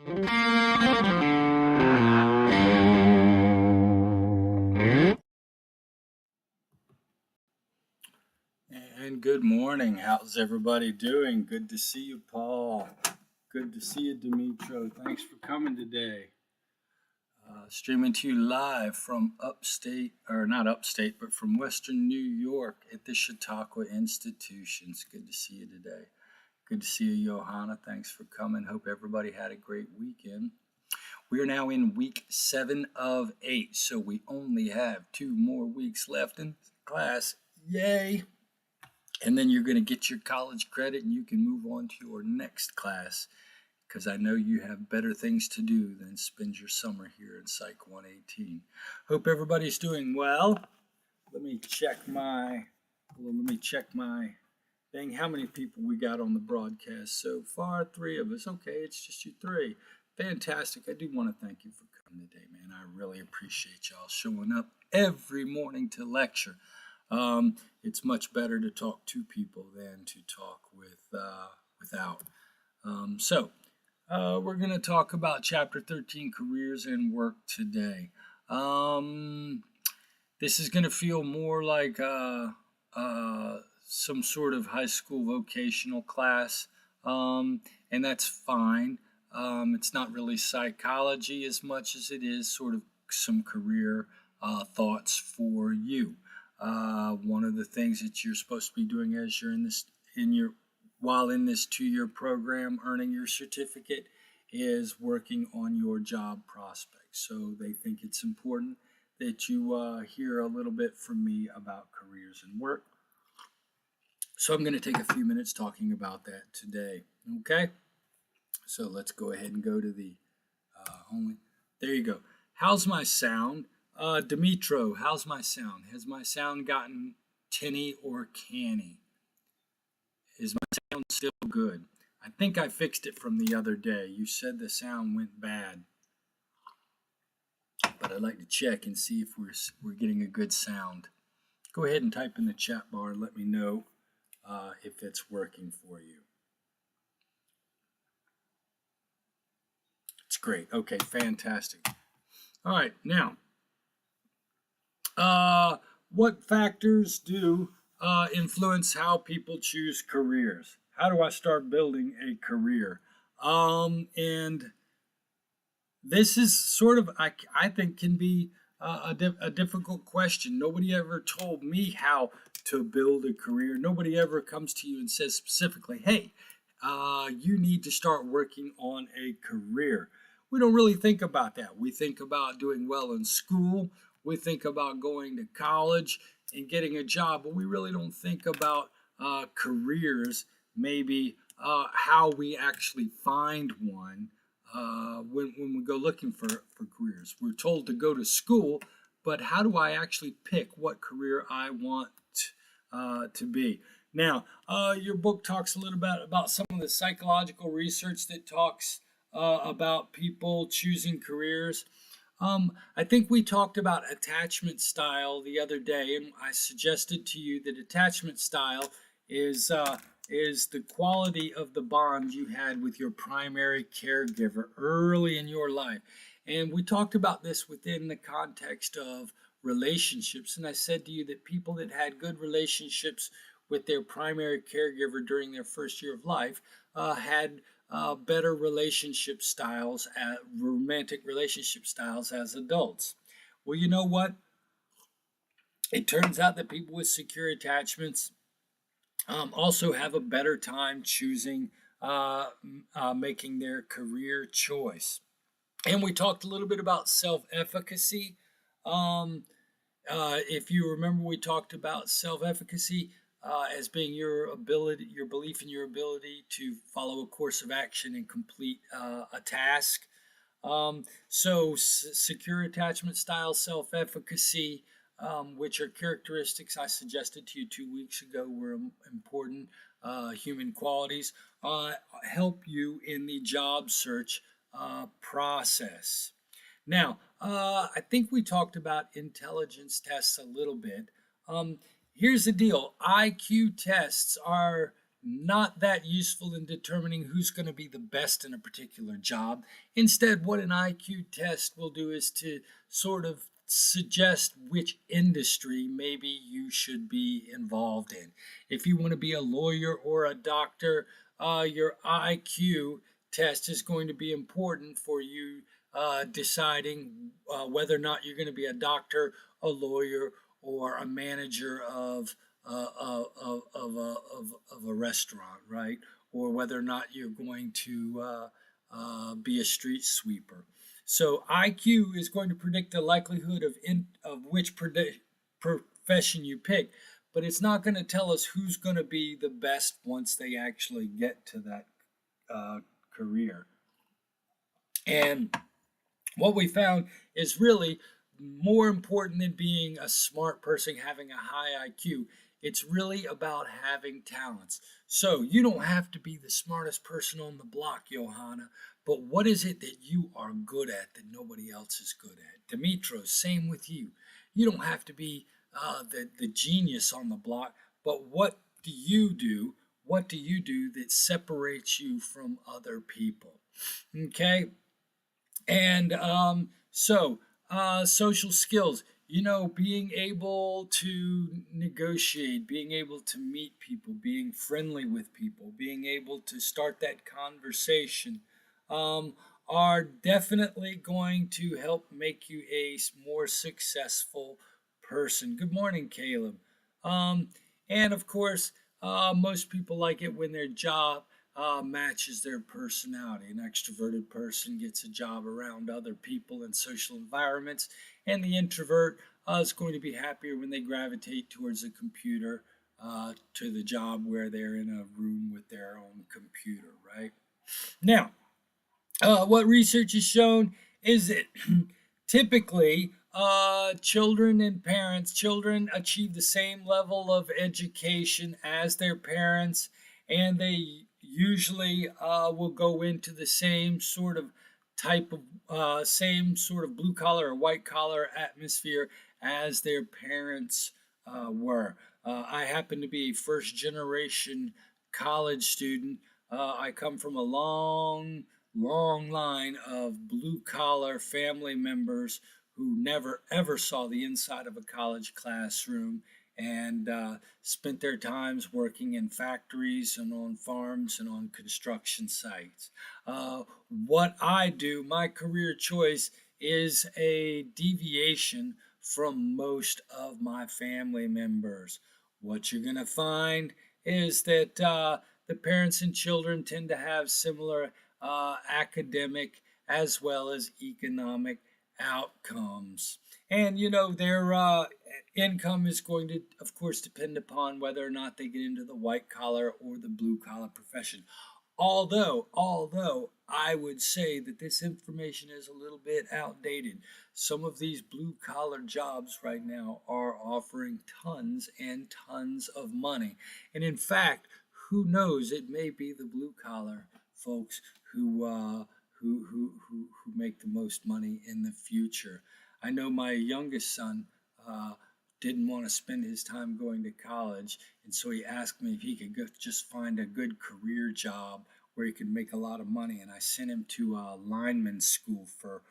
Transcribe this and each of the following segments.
And good morning. How's everybody doing? Good to see you, Paul. Good to see you, Dimitro. Thanks for coming today. Streaming to you live from upstate, or not upstate, but from Western New York at the Chautauqua Institutions. Good to see you today. Good to see you, Johanna. Thanks for coming. Hope everybody had a great weekend. We are now in week 7 of 8, so we only have 2 more weeks left in class. Yay! And then you're going to get your college credit and you can move on to your next class, because I know you have better things to do than spend your summer here in Psych 118. Hope everybody's doing well. Let me check my thing. How many people we got on the broadcast so far? 3 of us. Okay, it's just you 3. Fantastic. I do want to thank you for coming today, man. I really appreciate y'all showing up every morning to lecture. It's much better to talk to people than to talk without. We're going to talk about Chapter 13, Careers and Work today. This is going to feel more like some sort of high school vocational class, and that's fine. It's not really psychology as much as it is sort of some career thoughts for you. One of the things that you're supposed to be doing as you're while in this 2-year program earning your certificate is working on your job prospects. So they think it's important that you hear a little bit from me about careers and work. So I'm going to take a few minutes talking about that today. Okay? So let's go ahead and go to the there you go. How's my sound? Dimitro, how's my sound? Has my sound gotten tinny or canny? Is my sound still good? I think I fixed it from the other day. You said the sound went bad, but I'd like to check and see if we're getting a good sound. Go ahead and type in the chat bar and let me know if it's working for you. It's great. Okay, fantastic. All right, now, what factors do influence how people choose careers? How do I start building a career? And this is sort of, I think, can be a difficult question. Nobody ever told me how to build a career. Nobody ever comes to you and says specifically, hey, you need to start working on a career. We don't really think about that. We think about doing well in school. We think about going to college and getting a job, but we really don't think about careers, maybe how we actually find one when we go looking for careers. We're told to go to school, but how do I actually pick what career I want to be? Now, your book talks a little bit about some of the psychological research that talks about people choosing careers. I think we talked about attachment style the other day, and I suggested to you that attachment style is the quality of the bond you had with your primary caregiver early in your life. And we talked about this within the context of relationships. And I said to you that people that had good relationships with their primary caregiver during their first year of life had better relationship styles, romantic relationship styles as adults. Well, you know what? It turns out that people with secure attachments also have a better time choosing, making their career choice. And we talked a little bit about self-efficacy. If you remember, we talked about self-efficacy as being your belief in your ability to follow a course of action and complete a task. Secure attachment style, self-efficacy, which are characteristics I suggested to you 2 weeks ago were important human qualities, help you in the job search process. Now, I think we talked about intelligence tests a little bit. Here's the deal. IQ tests are not that useful in determining who's going to be the best in a particular job. Instead, what an IQ test will do is to sort of suggest which industry maybe you should be involved in. If you want to be a lawyer or a doctor, your IQ test is going to be important for you deciding whether or not you're going to be a doctor, a lawyer, or a manager of a restaurant, right? Or whether or not you're going to be a street sweeper. So IQ is going to predict the likelihood of which profession you pick, but it's not going to tell us who's going to be the best once they actually get to that career. And what we found is really more important than being a smart person, having a high IQ. It's really about having talents. So you don't have to be the smartest person on the block, Johanna, but what is it that you are good at that nobody else is good at? Dimitros, same with you. You don't have to be the genius on the block, but what do you do? What do you do that separates you from other people? Okay? And social skills, being able to negotiate, being able to meet people, being friendly with people, being able to start that conversation, are definitely going to help make you a more successful person. Good morning, Caleb. And of course, most people like it when their job matches their personality. An extroverted person gets a job around other people in social environments, and the introvert is going to be happier when they gravitate towards a computer to the job where they're in a room with their own computer, right? Now, what research has shown is that typically children achieve the same level of education as their parents, and they usually will go into the same sort of blue collar or white collar atmosphere as their parents were. I happen to be a first generation college student. I come from a long line of blue collar family members who never ever saw the inside of a college classroom, and spent their times working in factories and on farms and on construction sites. What I do, my career choice, is a deviation from most of my family members. What you're going to find is that the parents and children tend to have similar academic as well as economic outcomes. And their income is going to, of course, depend upon whether or not they get into the white collar or the blue collar profession. Although I would say that this information is a little bit outdated. Some of these blue collar jobs right now are offering tons and tons of money. And in fact, who knows, it may be the blue collar folks who make the most money in the future. I know my youngest son didn't want to spend his time going to college, and so he asked me if he could just find a good career job where he could make a lot of money, and I sent him to lineman school for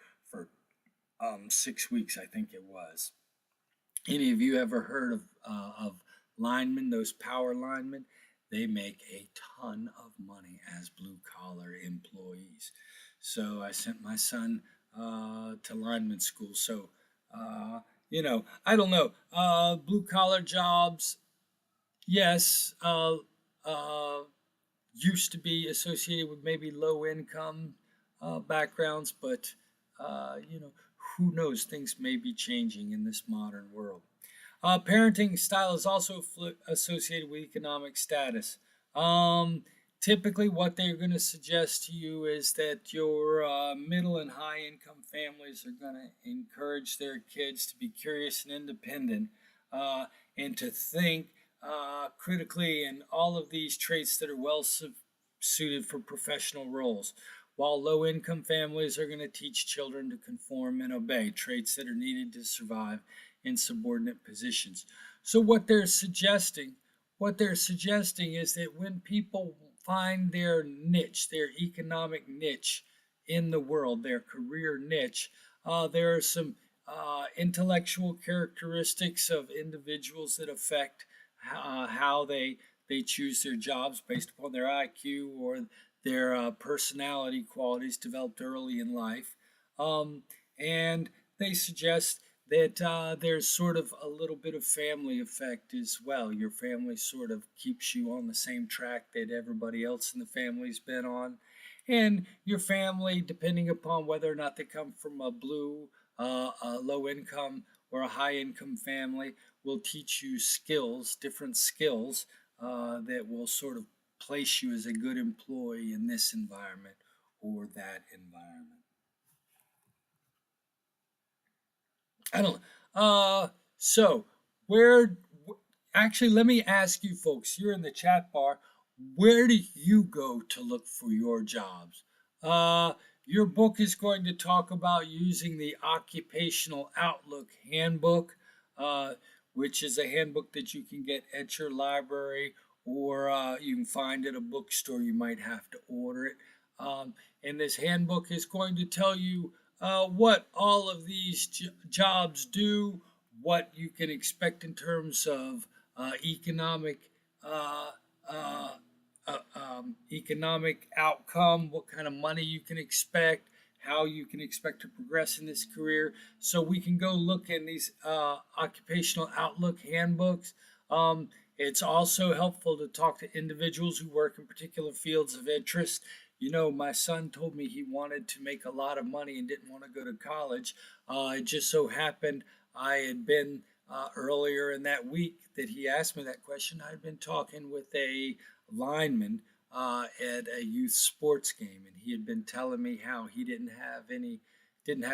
6 weeks, I think it was. Any of you ever heard of linemen, those power linemen? They make a ton of money as blue collar employees. So I sent my son to lineman school. So, I don't know. Blue collar jobs, yes, used to be associated with maybe low income backgrounds, but, who knows? Things may be changing in this modern world. Parenting style is also associated with economic status. Typically, what they're going to suggest to you is that your middle and high income families are going to encourage their kids to be curious and independent, and to think critically, and all of these traits that are well suited for professional roles. While low income families are going to teach children to conform and obey, traits that are needed to survive in subordinate positions. So what they're suggesting, what they're suggesting is that when people find their niche, their economic niche in the world, their career niche, there are some intellectual characteristics of individuals that affect how they choose their jobs based upon their IQ or their personality qualities developed early in life. And they suggest that there's sort of a little bit of family effect as well. Your family sort of keeps you on the same track that everybody else in the family's been on. And your family, depending upon whether or not they come from a low income, or a high income family, will teach you skills, different skills that will sort of place you as a good employee in this environment or that environment. I don't know. So where actually, let me ask you folks, you're in the chat bar, where do you go to look for your jobs? Uh, your book is going to talk about using the Occupational Outlook Handbook, uh, which is a handbook that you can get at your library or you can find at a bookstore. You might have to order it. And this handbook is going to tell you what all of these jobs do, what you can expect in terms of economic uh, uh, economic outcome, what kind of money you can expect, how you can expect to progress in this career. So we can go look in these occupational outlook handbooks. It's also helpful to talk to individuals who work in particular fields of interest. You know, my son told me he wanted to make a lot of money and didn't want to go to college. It just so happened I had been earlier in that week that he asked me that question. I'd been talking with a lineman at a youth sports game, and he had been telling me how he didn't have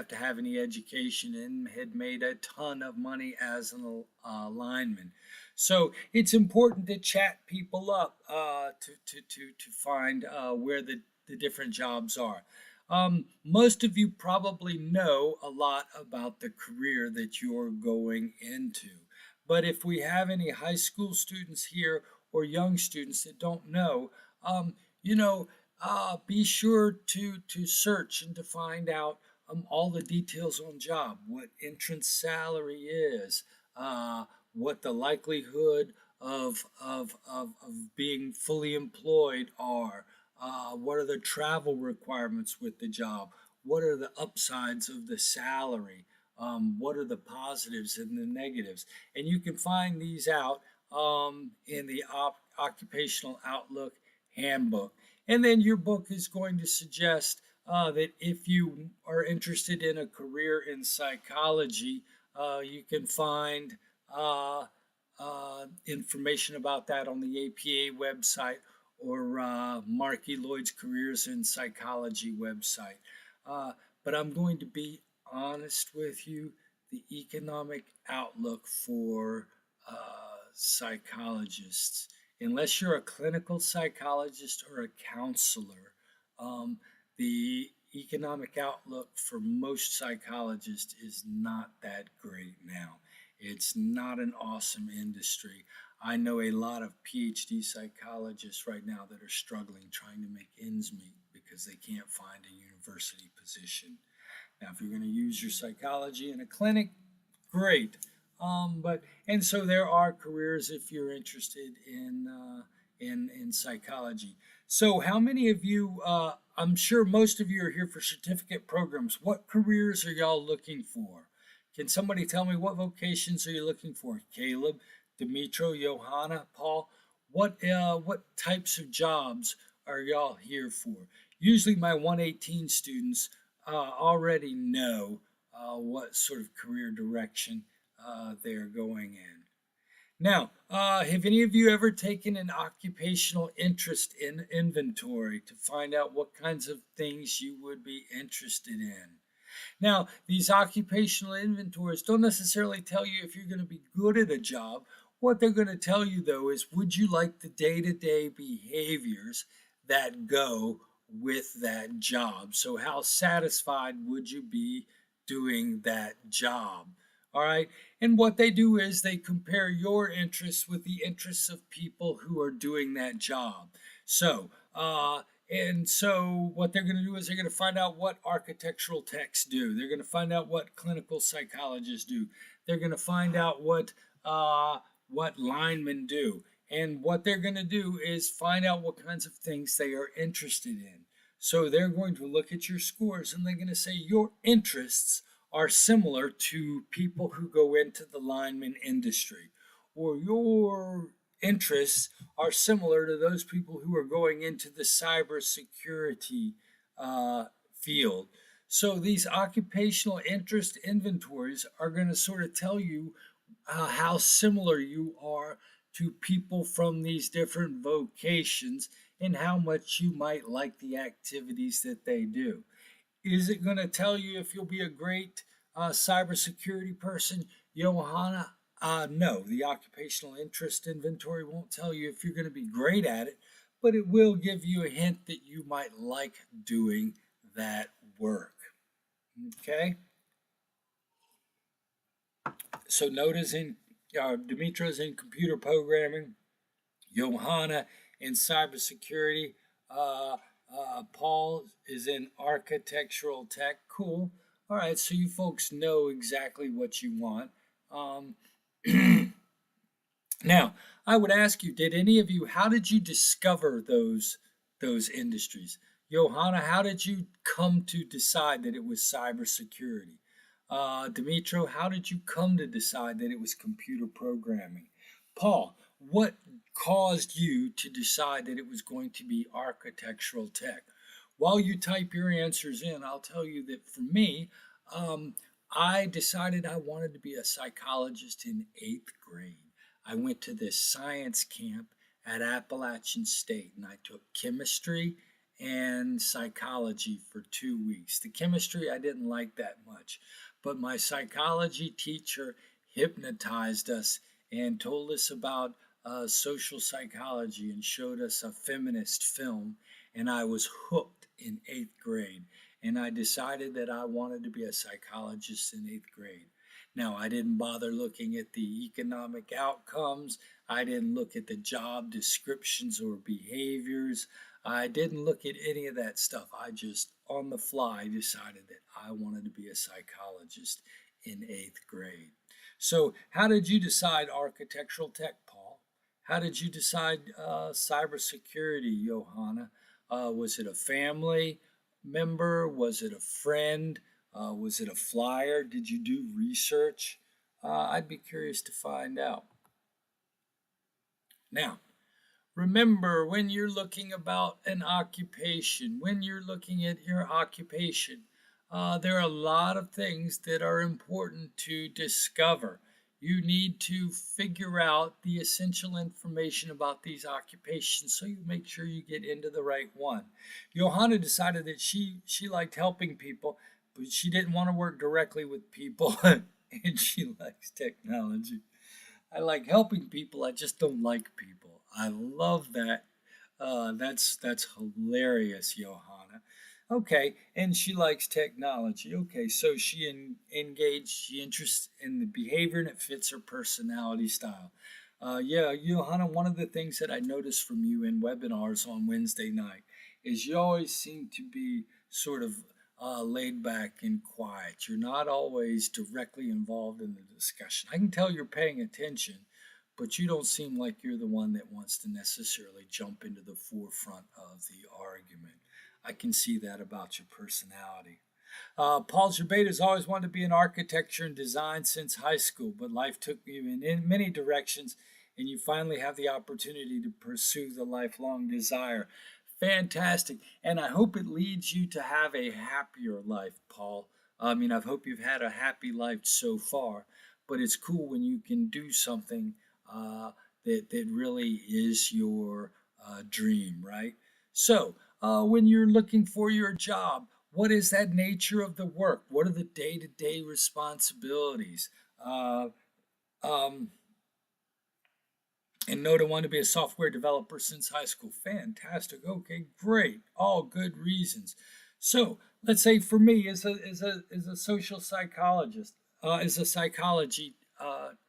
to have any education and had made a ton of money as a lineman. So it's important to chat people up to find where the different jobs are. Most of you probably know a lot about the career that you're going into. But if we have any high school students here or young students that don't know, um, you know, be sure to search and to find out all the details on job, what entrance salary is, what the likelihood of being fully employed are, what are the travel requirements with the job, what are the upsides of the salary, what are the positives and the negatives. And you can find these out in the Occupational Outlook Handbook. And then your book is going to suggest that if you are interested in a career in psychology, you can find information about that on the APA website or Marky Lloyd's Careers in Psychology website. But I'm going to be honest with you, the economic outlook for psychologists, unless you're a clinical psychologist or a counselor, the economic outlook for most psychologists is not that great now. It's not an awesome industry. I know a lot of PhD psychologists right now that are struggling trying to make ends meet because they can't find a university position. Now, if you're going to use your psychology in a clinic, great. But and so there are careers if you're interested in psychology. So, how many of you? I'm sure most of you are here for certificate programs. What careers are y'all looking for? Can somebody tell me what vocations are you looking for? Caleb, Dimitro, Johanna, Paul. What types of jobs are y'all here for? Usually, my 118 students already know what sort of career direction they're going in. Now, have any of you ever taken an occupational interest in inventory to find out what kinds of things you would be interested in? Now, these occupational inventories don't necessarily tell you if you're going to be good at a job. What they're going to tell you, though, is would you like the day-to-day behaviors that go with that job? So how satisfied would you be doing that job? All right. And what they do is they compare your interests with the interests of people who are doing that job. So, what they're going to do is they're going to find out what architectural techs do. They're going to find out what clinical psychologists do. They're going to find out what linemen do. And what they're going to do is find out what kinds of things they are interested in. So they're going to look at your scores and they're going to say your interests are similar to people who go into the lineman industry, or your interests are similar to those people who are going into the cybersecurity field. So these occupational interest inventories are going to sort of tell you how similar you are to people from these different vocations and how much you might like the activities that they do. Is it going to tell you if you'll be a great cybersecurity person, Johanna? No, the occupational interest inventory won't tell you if you're going to be great at it, but it will give you a hint that you might like doing that work. Okay? So notice in Dimitra's in computer programming, Johanna in cybersecurity, Paul is in architectural tech. Cool. All right, so you folks know exactly what you want. Um, now, I would ask you, did any of you, how did you discover those industries? Johanna, how did you come to decide that it was cybersecurity? Dimitro, how did you come to decide that it was computer programming? Paul, what caused you to decide that it was going to be architectural tech? While you type your answers in, I'll tell you that for me, I decided I wanted to be a psychologist in 8th grade. I went to this science camp at Appalachian State and I took chemistry and psychology for 2 weeks. The chemistry I didn't like that much, but my psychology teacher hypnotized us and told us about social psychology and showed us a feminist film, and I was hooked in 8th grade. And I decided that I wanted to be a psychologist in 8th grade. Now, I didn't bother looking at the economic outcomes. I didn't look at the job descriptions or behaviors. I didn't look at any of that stuff. I just, on the fly, decided that I wanted to be a psychologist in 8th grade. So, how did you decide architectural tech, Paul? How did you decide cybersecurity, Johanna? Was it a family member? Was it a friend? Was it a flyer? Did you do research? I'd be curious to find out. Now, remember when you're looking about an occupation, when you're looking at your occupation, there are a lot of things that are important to discover. You need to figure out the essential information about these occupations so you make sure you get into the right one. Johanna decided that she liked helping people, but she didn't want to work directly with people and she likes technology. I like helping people, I just don't like people. I love that. That's hilarious, Johanna. Okay, and she likes technology. Okay, so she interests in the behavior and it fits her personality style. Yeah, Johanna, one of the things that I noticed from you in webinars on Wednesday night is you always seem to be sort of laid back and quiet. You're not always directly involved in the discussion. I can tell you're paying attention, but you don't seem like you're the one that wants to necessarily jump into the forefront of the argument. I can see that about your personality. Paul Jabate has always wanted to be in architecture and design since high school, but life took you in many directions, and you finally have the opportunity to pursue the lifelong desire. Fantastic. And I hope it leads you to have a happier life, Paul. I mean, I hope you've had a happy life so far, but it's cool when you can do something that really is your dream, right? So, when you're looking for your job, what is that nature of the work? What are the day-to-day responsibilities? Um, and Noda wanted to be a software developer since high school. Fantastic. Okay, great. All good reasons. So let's say for me as a social psychologist, is a psychology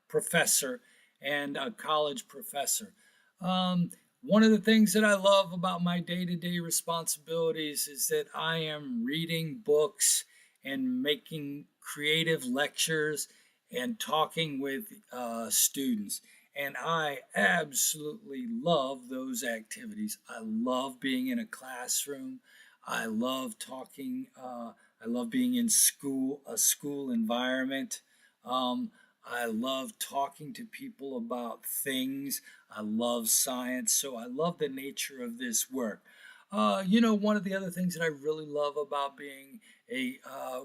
professor and a college professor. Um, One of the things that I love about my day to day responsibilities is that I am reading books and making creative lectures and talking with students. And I absolutely love those activities. I love being in a classroom. I love talking. I love being in school, a school environment. Um, I love talking to people about things. I love science. So I love the nature of this work. One of the other things that I really love about being a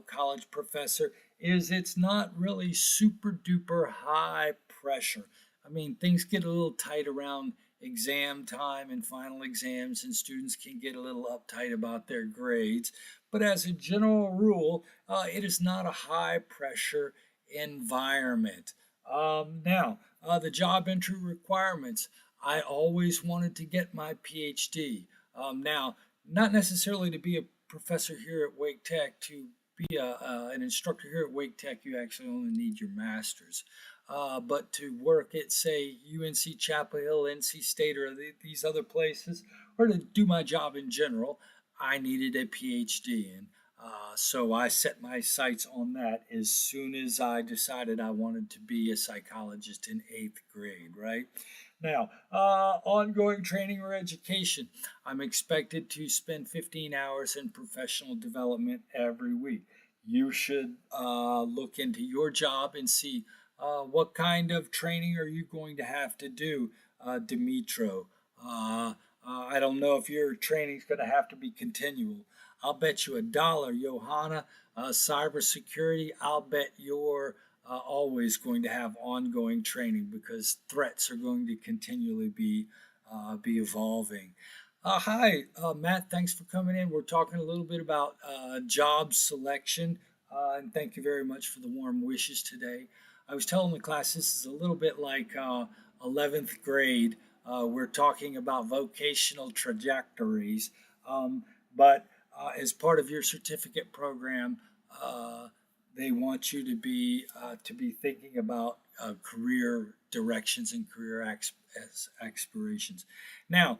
college professor is it's not really super duper high pressure. I mean, things get a little tight around exam time and final exams, and students can get a little uptight about their grades. But as a general rule, it is not a high pressure environment. The job entry requirements. I always wanted to get my PhD. Not necessarily to be a professor here at Wake Tech. To be an instructor here at Wake Tech, you actually only need your master's. But to work at, say, UNC Chapel Hill, NC State, or these other places, or to do my job in general, I needed a PhD. And so I set my sights on that as soon as I decided I wanted to be a psychologist in eighth grade, right? Now, ongoing training or education. I'm expected to spend 15 hours in professional development every week. You should look into your job and see what kind of training are you going to have to do, Dimitro? I don't know if your training is going to have to be continual. I'll bet you $1, Johanna. Cybersecurity, I'll bet you're always going to have ongoing training because threats are going to continually be evolving. Hi, Matt. Thanks for coming in. We're talking a little bit about job selection, and thank you very much for the warm wishes today. I was telling the class this is a little bit like 11th grade. We're talking about vocational trajectories, but as part of your certificate program, they want you to be thinking about career directions and career aspirations. Now,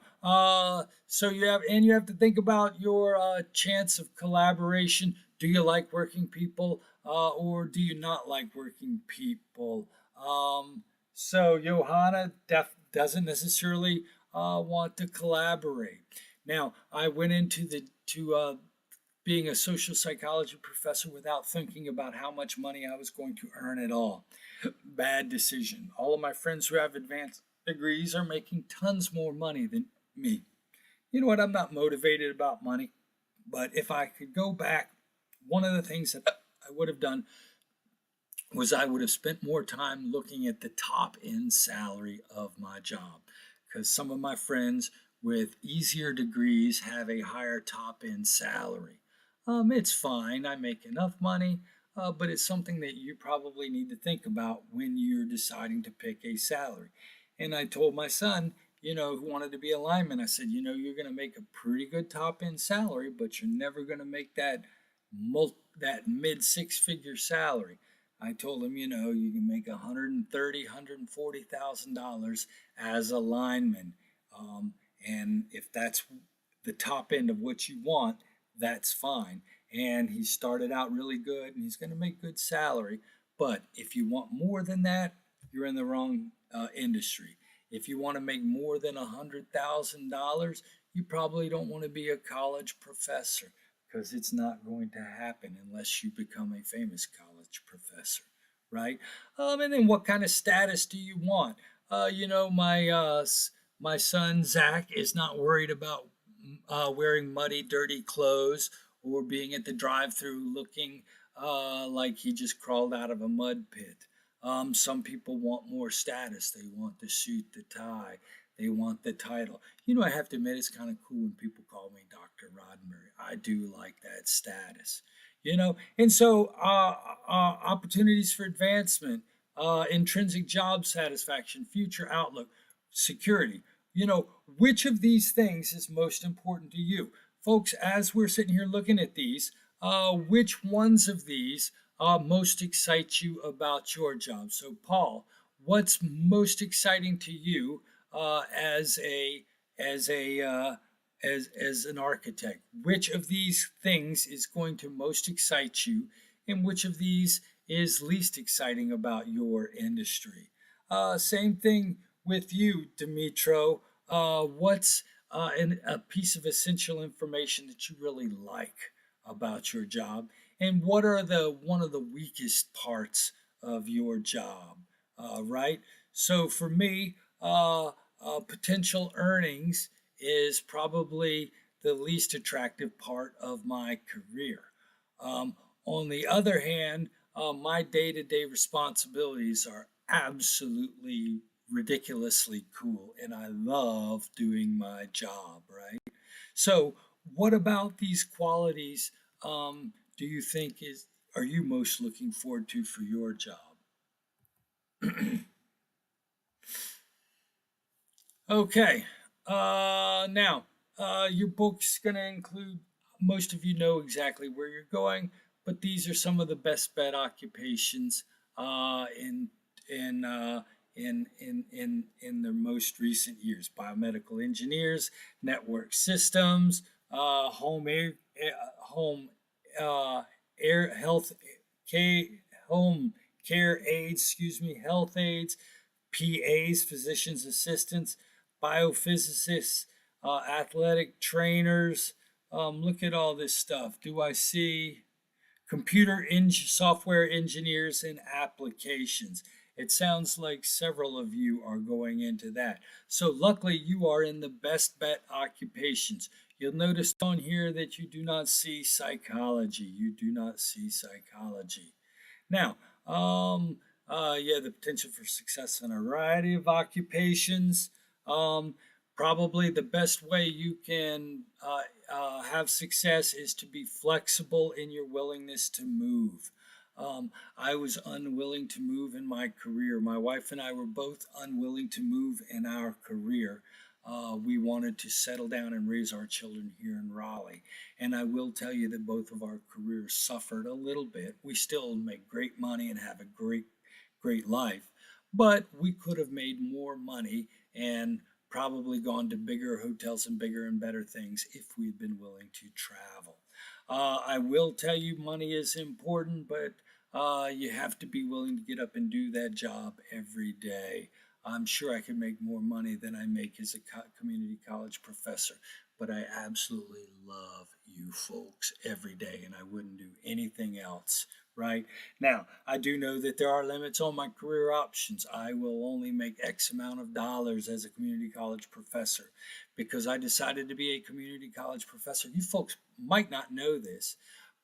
so you have to think about your chance of collaboration. Do you like working people, or do you not like working people? So Johanna doesn't necessarily want to collaborate. Now, I went into the to being a social psychology professor without thinking about how much money I was going to earn at all. Bad decision. All of my friends who have advanced degrees are making tons more money than me. You know what? I'm not motivated about money, but if I could go back, one of the things that I would have done was I would have spent more time looking at the top end salary of my job because some of my friends with easier degrees have a higher top end salary. It's fine. I make enough money, but it's something that you probably need to think about when you're deciding to pick a salary. And I told my son, who wanted to be a lineman, I said, you're going to make a pretty good top end salary, but you're never going to make that mid six-figure salary. I told him, you can make $130,000, $140,000 as a lineman, and if that's the top end of what you want, that's fine. And he started out really good, and he's going to make good salary. But if you want more than that, you're in the wrong industry. If you want to make more than $100,000, you probably don't want to be a college professor because it's not going to happen unless you become a famous college professor, right? And then what kind of status do you want? My son Zach is not worried about wearing muddy, dirty clothes or being at the drive-through looking like he just crawled out of a mud pit. Some people want more status. They want the suit, the tie. They want the title. I have to admit, it's kind of cool when people call me Dr. Roddenberry. I do like that status. And so opportunities for advancement, intrinsic job satisfaction, future outlook, security. Which of these things is most important to you? Folks, as we're sitting here looking at these, which ones of these most excites you about your job? So, Paul, what's most exciting to you as a as an architect? Which of these things is going to most excite you, and which of these is least exciting about your industry? Same thing with you, Dimitro. What's a piece of essential information that you really like about your job, and what are the one of the weakest parts of your job? Right. So for me, potential earnings is probably the least attractive part of my career. Um, on the other hand, my day to day responsibilities are absolutely ridiculously cool, and I love doing my job, right? So, what about these qualities do you think are you most looking forward to for your job? Okay. Now, your book's going to include, most of you know exactly where you're going, but these are some of the best bet occupations uh, in in uh, in the most recent years: biomedical engineers, network systems, home air health care, home care aides, excuse me, health aides, PAs, physicians assistants, biophysicists, athletic trainers. Look at all this stuff. Do I see software engineers and applications? It sounds like several of you are going into that. So luckily you are in the best bet occupations. You'll notice on here that you do not see psychology. You do not see psychology. Now, yeah, the potential for success in a variety of occupations. Um, Probably the best way you can have success is to be flexible in your willingness to move. I was unwilling to move in my career. My wife and I were both unwilling to move in our career. We wanted to settle down and raise our children here in Raleigh. And I will tell you that both of our careers suffered a little bit. We still make great money and have a great life, but we could have made more money and probably gone to bigger hotels and bigger and better things if we'd been willing to travel. I will tell you money is important, but you have to be willing to get up and do that job every day. I'm sure I could make more money than I make as a community college professor, but I absolutely love you folks every day, and I wouldn't do anything else. Right now, I do know that there are limits on my career options. I will only make X amount of dollars as a community college professor because I decided to be a community college professor. You folks might not know this,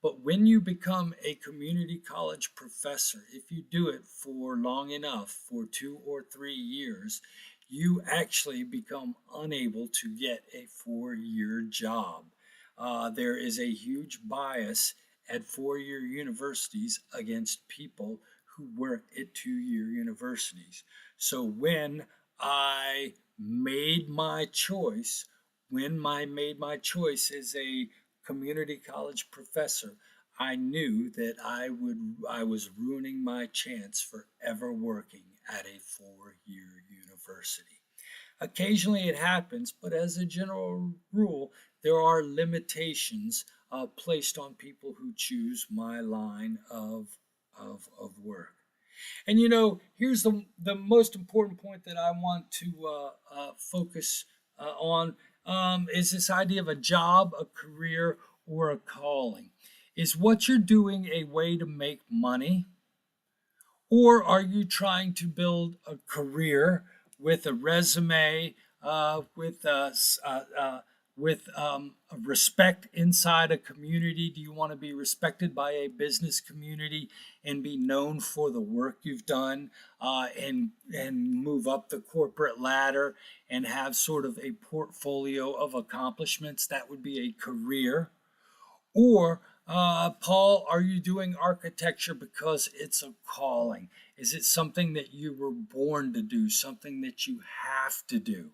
but when you become a community college professor, if you do it for long enough, for 2 or 3 years, you actually become unable to get a 4 year job. There is a huge bias at 4 year universities against people who work at 2 year universities. So when I made my choice, when I made my choice as a community college professor, I knew that I was ruining my chance for ever working at a 4 year university. Occasionally it happens, but as a general rule, there are limitations placed on people who choose my line of work. And here's the most important point that I want to focus on is this idea of a job, a career, or a calling. Is what you're doing a way to make money? Or are you trying to build a career with a resume, with respect inside a community? Do you want to be respected by a business community and be known for the work you've done, and move up the corporate ladder and have sort of a portfolio of accomplishments? That would be a career. Or, Paul, are you doing architecture because it's a calling? Is it something that you were born to do, something that you have to do?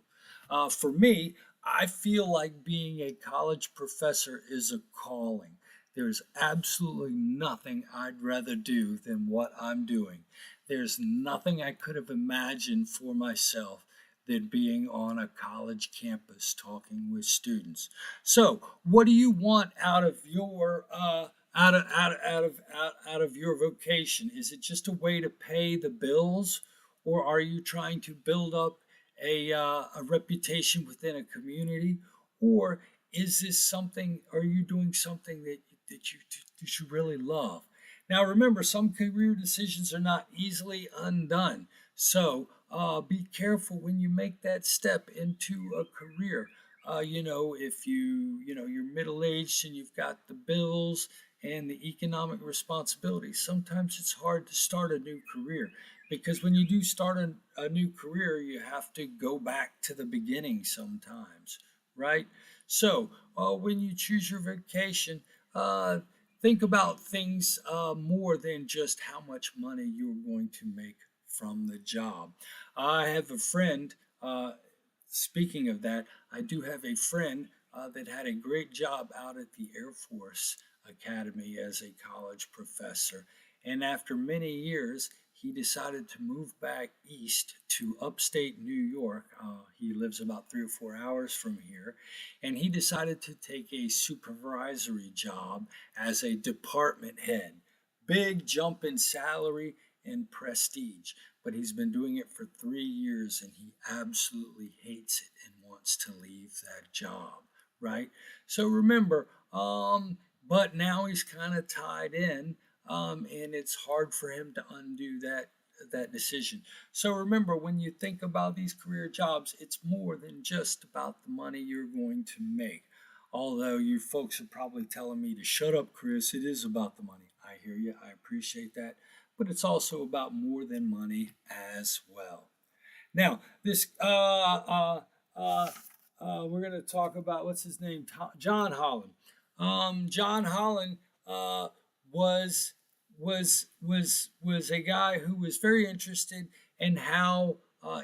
For me, I feel like being a college professor is a calling. There's absolutely nothing I'd rather do than what I'm doing. There's nothing I could have imagined for myself than being on a college campus talking with students. So, what do you want out of your out of your vocation? Is it just a way to pay the bills, or are you trying to build up a reputation within a community, or is this something? Are you doing something that you really love? Now, remember, some career decisions are not easily undone. So be careful when you make that step into a career. If you're middle aged and you've got the bills and the economic responsibilities, sometimes it's hard to start a new career because when you do start a new career, you have to go back to the beginning sometimes, right? So when you choose your vocation, think about things more than just how much money you're going to make from the job. I have a friend, speaking of that, I do have a friend that had a great job out at the Air Force Academy as a college professor. And after many years, he decided to move back east to upstate New York. He lives about 3 or 4 hours from here. And he decided to take a supervisory job as a department head. Big jump in salary and prestige. But he's been doing it for 3 years and he absolutely hates it and wants to leave that job, right? So remember, but now he's kind of tied in, and it's hard for him to undo that decision. So remember, when you think about these career jobs, it's more than just about the money you're going to make. Although you folks are probably telling me to shut up, Chris, it is about the money. I hear you. I appreciate that. But it's also about more than money as well. Now, this we're going to talk about what's his name, John Holland. John Holland was was a guy who was very interested in how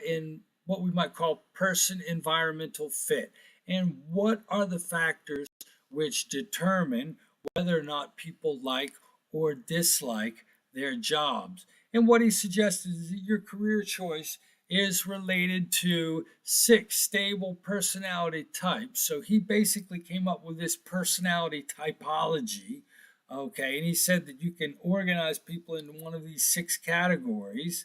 in what we might call person environmental fit, and what are the factors which determine whether or not people like or dislike their jobs. And what he suggested is that your career choice is related to 6 stable personality types. So he basically came up with this personality typology. Okay, and he said that you can organize people into one of these 6 categories.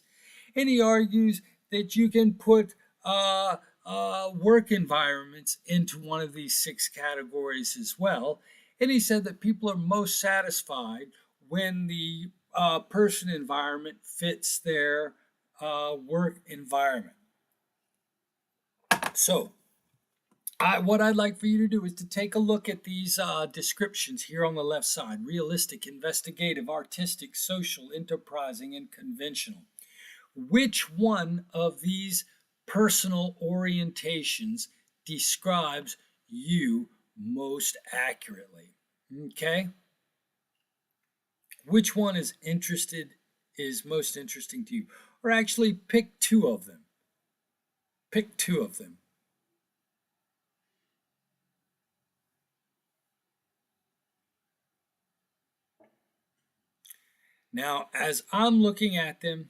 And he argues that you can put work environments into one of these 6 categories as well. And he said that people are most satisfied when the person environment fits their work environment. So, what I'd like for you to do is to take a look at these descriptions here on the left side: realistic, investigative, artistic, social, enterprising, and conventional. Which one of these personal orientations describes you most accurately? Okay? Which one is most interesting to you? Or actually pick 2 of them. Pick 2 of them. Now, as I'm looking at them,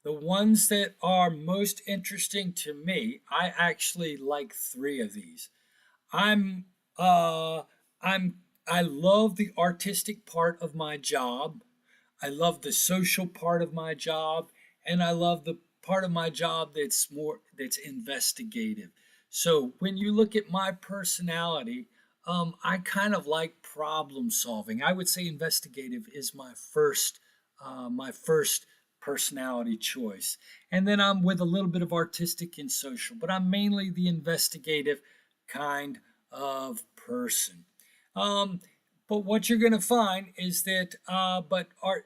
the ones that are most interesting to me, I actually like 3 of these. I love the artistic part of my job. I love the social part of my job, and I love the part of my job that's investigative. So when you look at my personality, I kind of like problem solving. I would say investigative is my first personality choice, and then I'm with a little bit of artistic and social, but I'm mainly the investigative kind of person. But what you're going to find is that,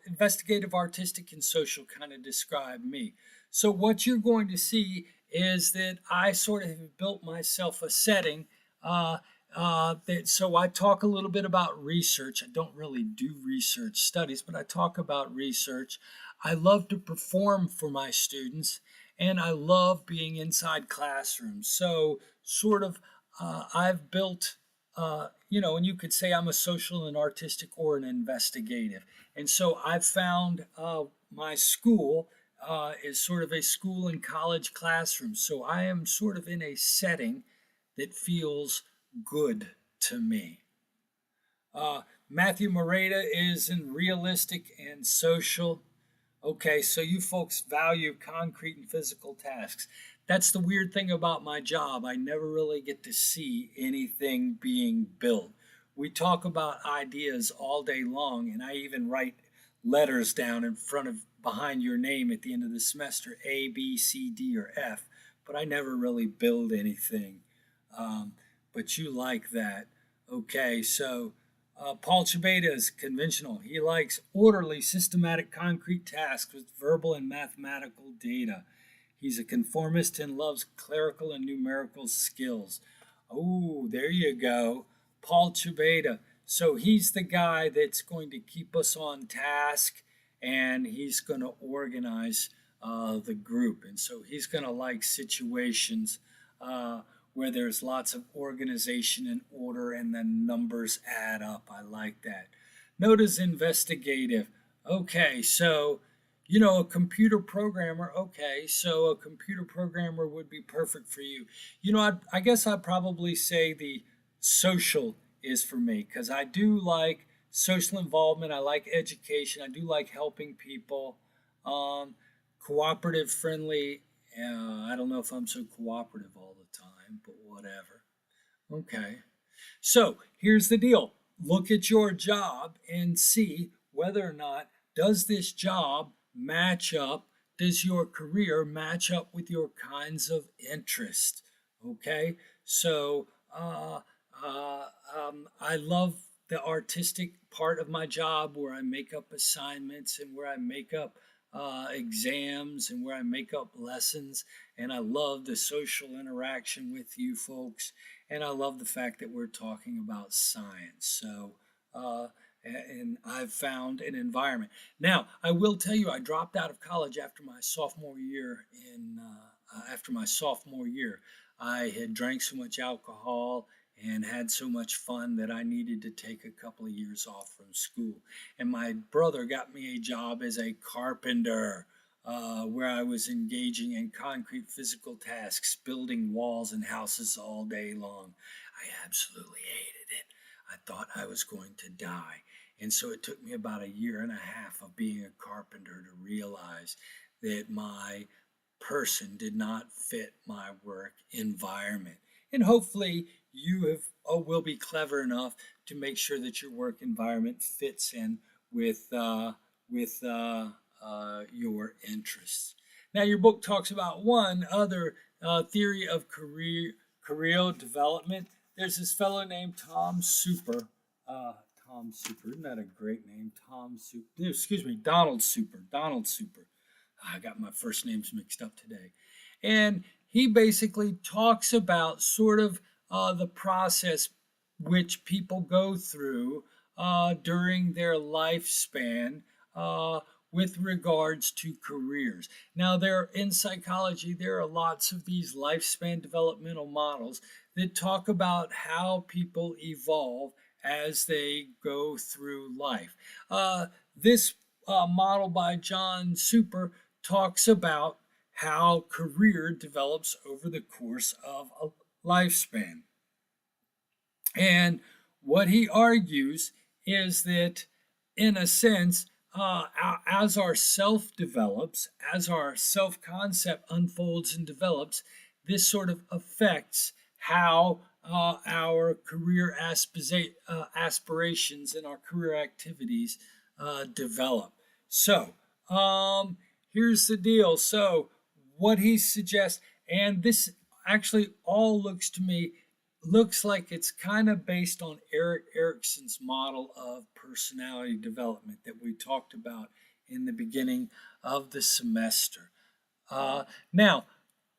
investigative, artistic, and social kind of describe me. So what you're going to see is that I sort of have built myself a setting. So I talk a little bit about research. I don't really do research studies, but I talk about research. I love to perform for my students, and I love being inside classrooms. So sort of, I've built and you could say I'm a social and artistic or an investigative. And so I've found my school is sort of a school and college classroom. So I am sort of in a setting that feels good to me. Matthew Moreta is in realistic and social. Okay, so you folks value concrete and physical tasks. That's the weird thing about my job. I never really get to see anything being built. We talk about ideas all day long, and I even write letters down in front of behind your name at the end of the semester, A, B, C, D, or F, but I never really build anything. But you like that. Okay, so Paul Chibeta is conventional. He likes orderly, systematic, concrete tasks with verbal and mathematical data. He's a conformist and loves clerical and numerical skills. Oh, there you go. Paul Chibeta. So he's the guy that's going to keep us on task, and he's going to organize the group. And so he's going to like situations where there's lots of organization and order and then numbers add up. I like that. Notice investigative. Okay, so a computer programmer. Okay, so a computer programmer would be perfect for you. I guess I'd probably say the social is for me because I do like social involvement. I like education. I do like helping people. Cooperative, friendly. I don't know if I'm so cooperative all the time, but whatever. Okay. So here's the deal. Look at your job and see whether or not does this job match up? Does your career match up with your kinds of interest? Okay. So I love the artistic part of my job where I make up assignments and where I make up exams and where I make up lessons. And I love the social interaction with you folks. And I love the fact that we're talking about science. So, and I've found an environment. Now, I will tell you, I dropped out of college after my sophomore year. After my sophomore year, I had drank so much alcohol and had so much fun that I needed to take a couple of years off from school. And my brother got me a job as a carpenter, where I was engaging in concrete physical tasks, building walls and houses all day long. I absolutely hated it. I thought I was going to die. And so it took me about a year and a half of being a carpenter to realize that my person did not fit my work environment. And hopefully you will be clever enough to make sure that your work environment fits in with your interests. Now, your book talks about one other theory of career development. There's this fellow named Tom Super. Tom Super, isn't that a great name? Tom Super. Excuse me, Donald Super. Donald Super. I got my first names mixed up today. And he basically talks about sort of the process which people go through during their lifespan with regards to careers. Now, in psychology, there are lots of these lifespan developmental models that talk about how people evolve as they go through life. This model by John Super talks about how career develops over the course of a lifespan. And what he argues is that, in a sense, as our self develops, as our self concept unfolds and develops, this sort of affects how our career aspirations and our career activities develop. So, here's the deal. So, what he suggests, and this actually all looks like it's kind of based on Erik Erikson's model of personality development that we talked about in the beginning of the semester. Now,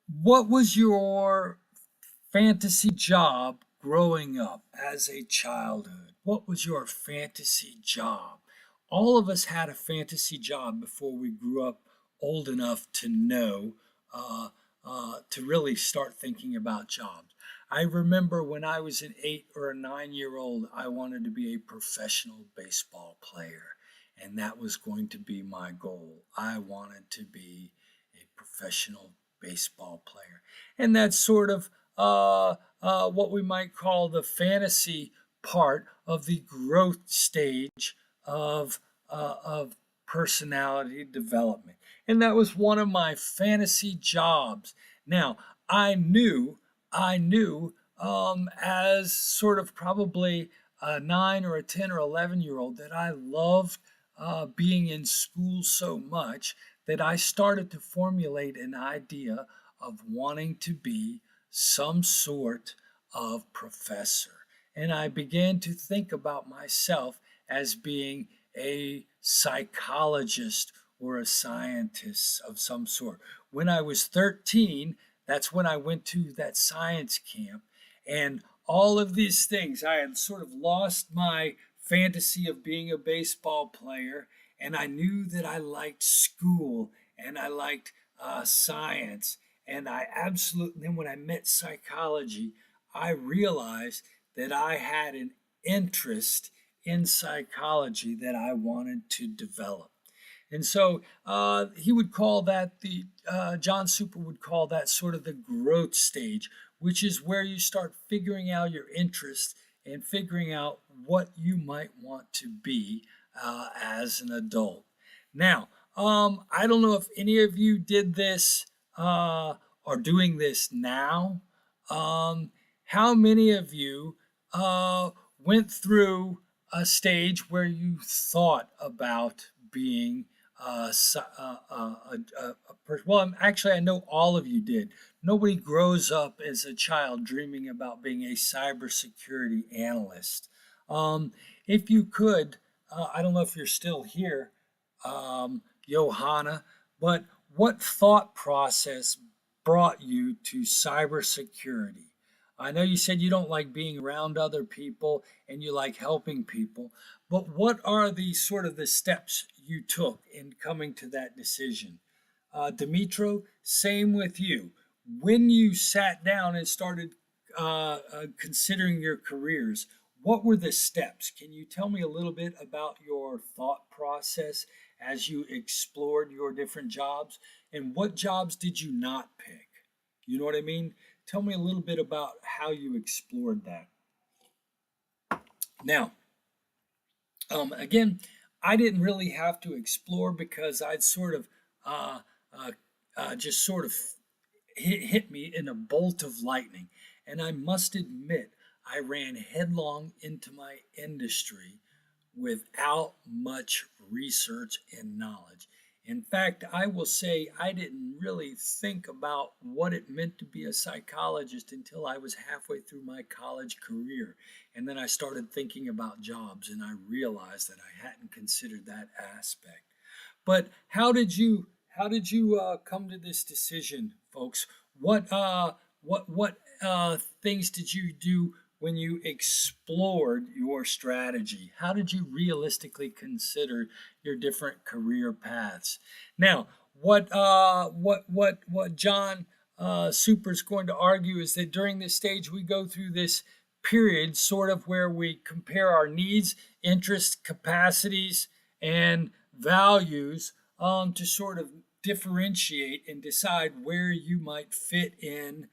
what was your fantasy job growing up as a childhood? What was your fantasy job? All of us had a fantasy job before we grew up old enough to know, to really start thinking about jobs. I remember when I was an 8 or a 9 year old, I wanted to be a professional baseball player. And that was going to be my goal. I wanted to be a professional baseball player. And that's sort of what we might call the fantasy part of the growth stage of personality development. And that was one of my fantasy jobs. Now, I knew as sort of probably a 9 or a 10 or 11 year old that I loved being in school so much that I started to formulate an idea of wanting to be some sort of professor. And I began to think about myself as being a psychologist or a scientist of some sort. When I was 13, that's when I went to that science camp. And all of these things, I had sort of lost my fantasy of being a baseball player. And I knew that I liked school and I liked science. And then when I met psychology, I realized that I had an interest in psychology that I wanted to develop. And so he would call that John Super would call that sort of the growth stage, which is where you start figuring out your interests and figuring out what you might want to be as an adult. Now, I don't know if any of you did this are doing this now. How many of you went through a stage where you thought about being a person? Well, actually, I know all of you did. Nobody grows up as a child dreaming about being a cybersecurity analyst. If you could, I don't know if you're still here, Johanna, but what thought process brought you to cybersecurity? I know you said you don't like being around other people and you like helping people, but what are the sort of the steps you took in coming to that decision? Dimitro, same with you. When you sat down and started considering your careers, what were the steps? Can you tell me a little bit about your thought process as you explored your different jobs? And what jobs did you not pick? You know what I mean? Tell me a little bit about how you explored that. Now, again, I didn't really have to explore because I'd sort of just sort of hit me in a bolt of lightning. And I must admit, I ran headlong into my industry without much research and knowledge. In fact, I will say I didn't really think about what it meant to be a psychologist until I was halfway through my college career. And then I started thinking about jobs and I realized that I hadn't considered that aspect. But how did you come to this decision, folks? What things did you do when you explored your strategy? How did you realistically consider your different career paths? Now, what John Super is going to argue is that during this stage we go through this period, sort of where we compare our needs, interests, capacities, and values to sort of differentiate and decide where you might fit in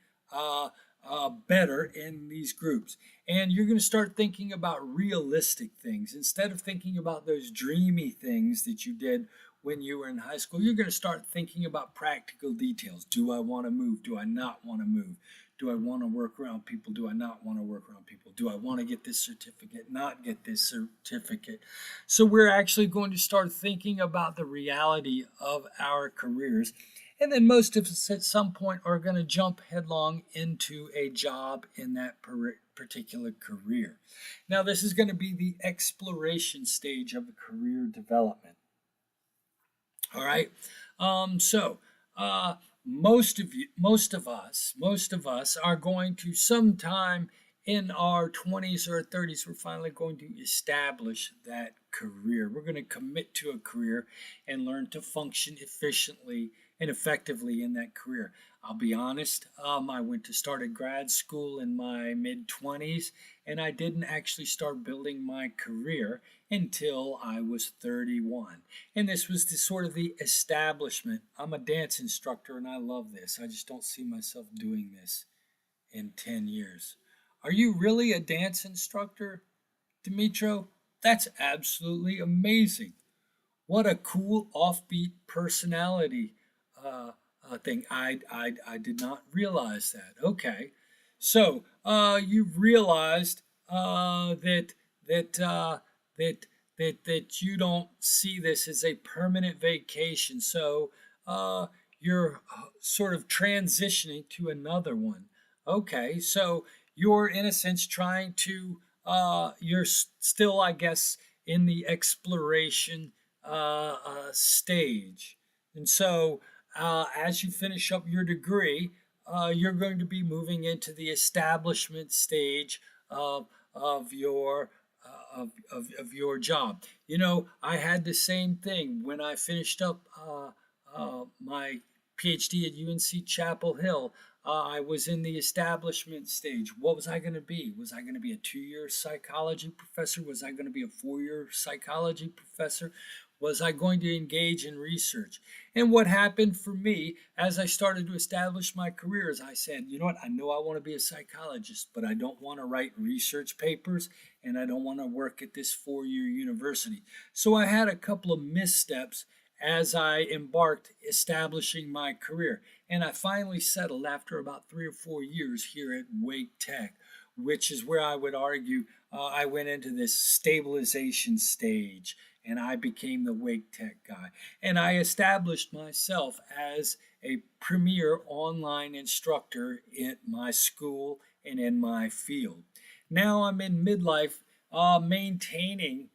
better in these groups. And you're going to start thinking about realistic things. Instead of thinking about those dreamy things that you did when you were in high school, you're going to start thinking about practical details. Do I want to move? Do I not want to move? Do I want to work around people? Do I not want to work around people? Do I want to get this certificate, not get this certificate? So we're actually going to start thinking about the reality of our careers. And then most of us at some point are going to jump headlong into a job in that particular career. Now, this is going to be the exploration stage of a career development. All right. Most of us are going to sometime in our 20s or 30s, we're finally going to establish that career. We're going to commit to a career and learn to function efficiently and effectively in that career. I'll be honest. I went to started grad school in my mid 20s, and I didn't actually start building my career until I was 31. And this was the sort of the establishment. I'm a dance instructor, and I love this. I just don't see myself doing this in 10 years. Are you really a dance instructor, Dimitro? That's absolutely amazing. What a cool offbeat personality thing. I did not realize that. Okay, so you've realized that that that you don't see this as a permanent vacation. So you're sort of transitioning to another one. Okay, so you're in a sense trying to you're still, I guess, in the exploration stage. And so, as you finish up your degree, you're going to be moving into the establishment stage of your of your job. You know, I had the same thing when I finished up my PhD at UNC Chapel Hill. I was in the establishment stage. What was I going to be? Was I going to be a 2-year psychology professor? Was I going to be a 4-year psychology professor? Was I going to engage in research? And what happened for me as I started to establish my career is I said, you know what, I know I want to be a psychologist, but I don't want to write research papers and I don't want to work at this 4-year university. So I had a couple of missteps as I embarked establishing my career. And I finally settled after about 3 or 4 years here at Wake Tech, which is where I would argue I went into this stabilization stage and I became the Wake Tech guy. And I established myself as a premier online instructor at my school and in my field. Now I'm in midlife maintaining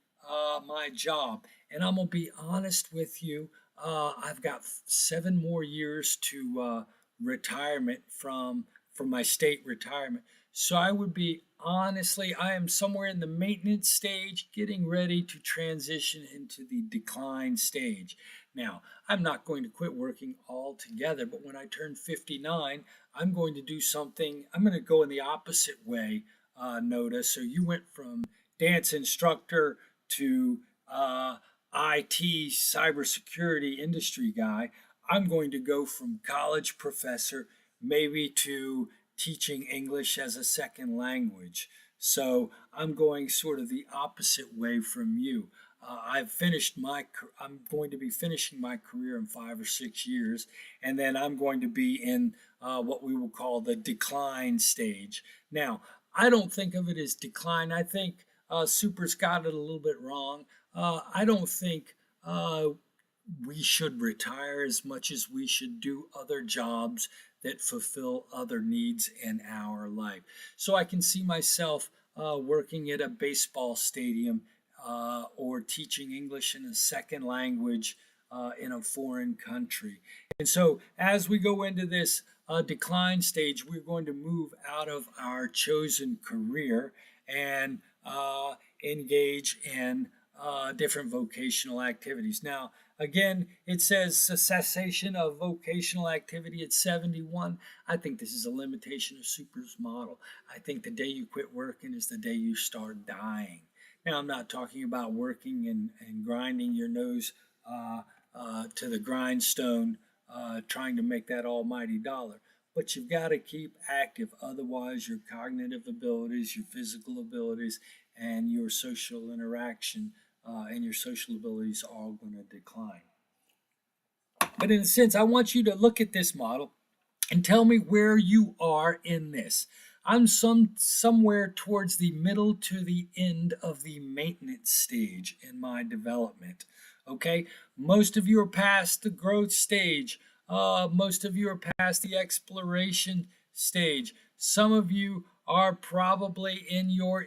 my job. And I'm going to be honest with you, I've got 7 more years to retirement from my state retirement. So I would be honestly, I am somewhere in the maintenance stage, getting ready to transition into the decline stage. Now, I'm not going to quit working altogether, but when I turn 59, I'm going to do something, I'm going to go in the opposite way, Noda. So you went from dance instructor to IT cybersecurity industry guy. I'm going to go from college professor maybe to teaching English as a second language. So I'm going sort of the opposite way from you. I'm going to be finishing my career in 5 or 6 years, and then I'm going to be in what we will call the decline stage. Now, I don't think of it as decline. I think Super's got it a little bit wrong. I don't think we should retire as much as we should do other jobs that fulfill other needs in our life. So I can see myself working at a baseball stadium or teaching English in a second language in a foreign country. And so as we go into this decline stage, we're going to move out of our chosen career and engage in different vocational activities. Now, again, it says a cessation of vocational activity at 71. I think this is a limitation of Super's model. I think the day you quit working is the day you start dying. Now, I'm not talking about working and grinding your nose to the grindstone, trying to make that almighty dollar. But you've got to keep active. Otherwise, your cognitive abilities, your physical abilities, and your social interaction and your social abilities are all going to decline. But in a sense, I want you to look at this model and tell me where you are in this. I'm somewhere towards the middle to the end of the maintenance stage in my development. Okay, most of you are past the growth stage. Most of you are past the exploration stage. Some of you are probably in your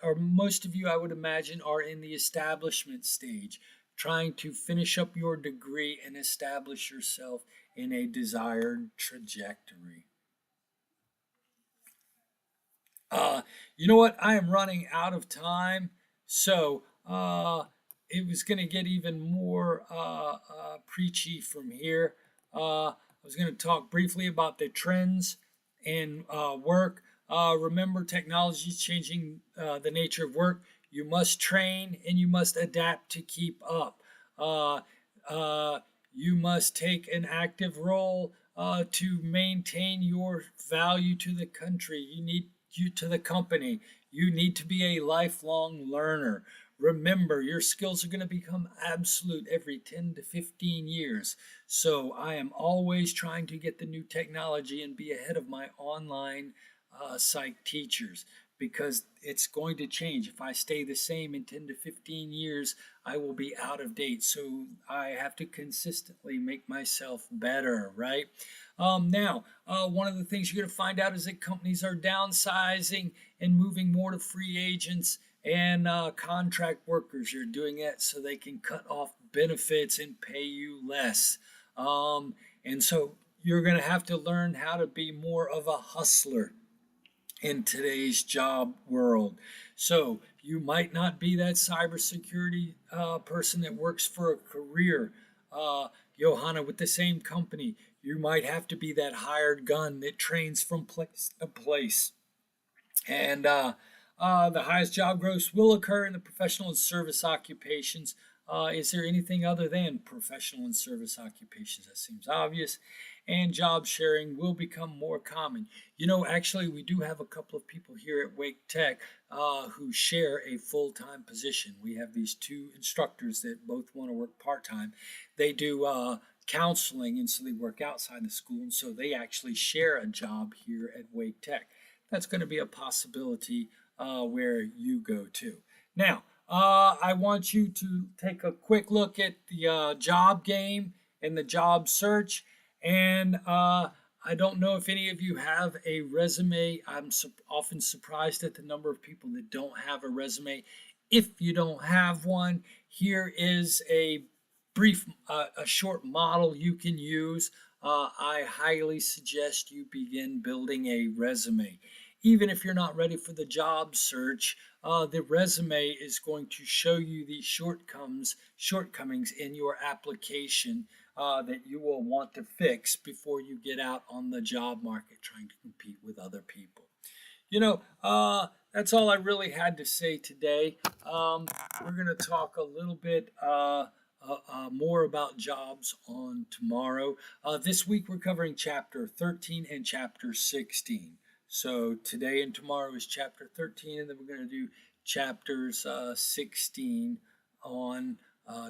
or most of you, I would imagine, are in the establishment stage, trying to finish up your degree and establish yourself in a desired trajectory. You know what? I am running out of time, so it was going to get even more preachy from here. was going to talk briefly about the trends in work. Remember, technology is changing the nature of work. You must train and you must adapt to keep up. Uh, uh, you must take an active role to maintain your value to the country. You to the company. You need to be a lifelong learner. Remember, your skills are going to become absolute every 10 to 15 years. So I am always trying to get the new technology and be ahead of my online psych teachers because it's going to change. If I stay the same in 10 to 15 years, I will be out of date. So I have to consistently make myself better, right? One of the things you're going to find out is that companies are downsizing and moving more to free agents and contract workers. You're doing it so they can cut off benefits and pay you less. And so you're going to have to learn how to be more of a hustler in today's job world. So you might not be that cybersecurity person that works for a career, Johanna, with the same company. You might have to be that hired gun that trains from place to place. And the highest job growth will occur in the professional and service occupations. Is there anything other than professional and service occupations? That seems obvious. And job sharing will become more common. Actually, we do have a couple of people here at Wake Tech who share a full-time position. We have these two instructors that both want to work part-time. They do counseling, and so they work outside the school, and so they actually share a job here at Wake Tech. That's going to be a possibility where you go to. Now, I want you to take a quick look at the job game and the job search. And I don't know if any of you have a resume. I'm often surprised at the number of people that don't have a resume. If you don't have one, here is a short model you can use. I highly suggest you begin building a resume. Even if you're not ready for the job search, the resume is going to show you the shortcomings in your application that you will want to fix before you get out on the job market trying to compete with other people. That's all I really had to say today. We're going to talk a little bit more about jobs on tomorrow. This week we're covering Chapter 13 and Chapter 16. So today and tomorrow is Chapter 13, and then we're going to do Chapters 16 on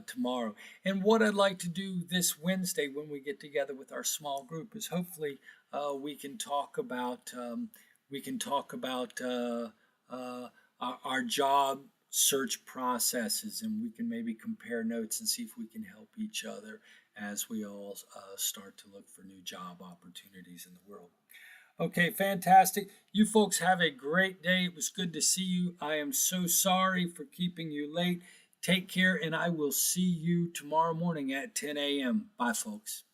tomorrow. And what I'd like to do this Wednesday when we get together with our small group is hopefully we can talk about our job search processes, and we can maybe compare notes and see if we can help each other as we all start to look for new job opportunities in the world. Okay, fantastic. You folks have a great day. It was good to see you. I am so sorry for keeping you late. Take care, and I will see you tomorrow morning at 10 a.m. Bye, folks.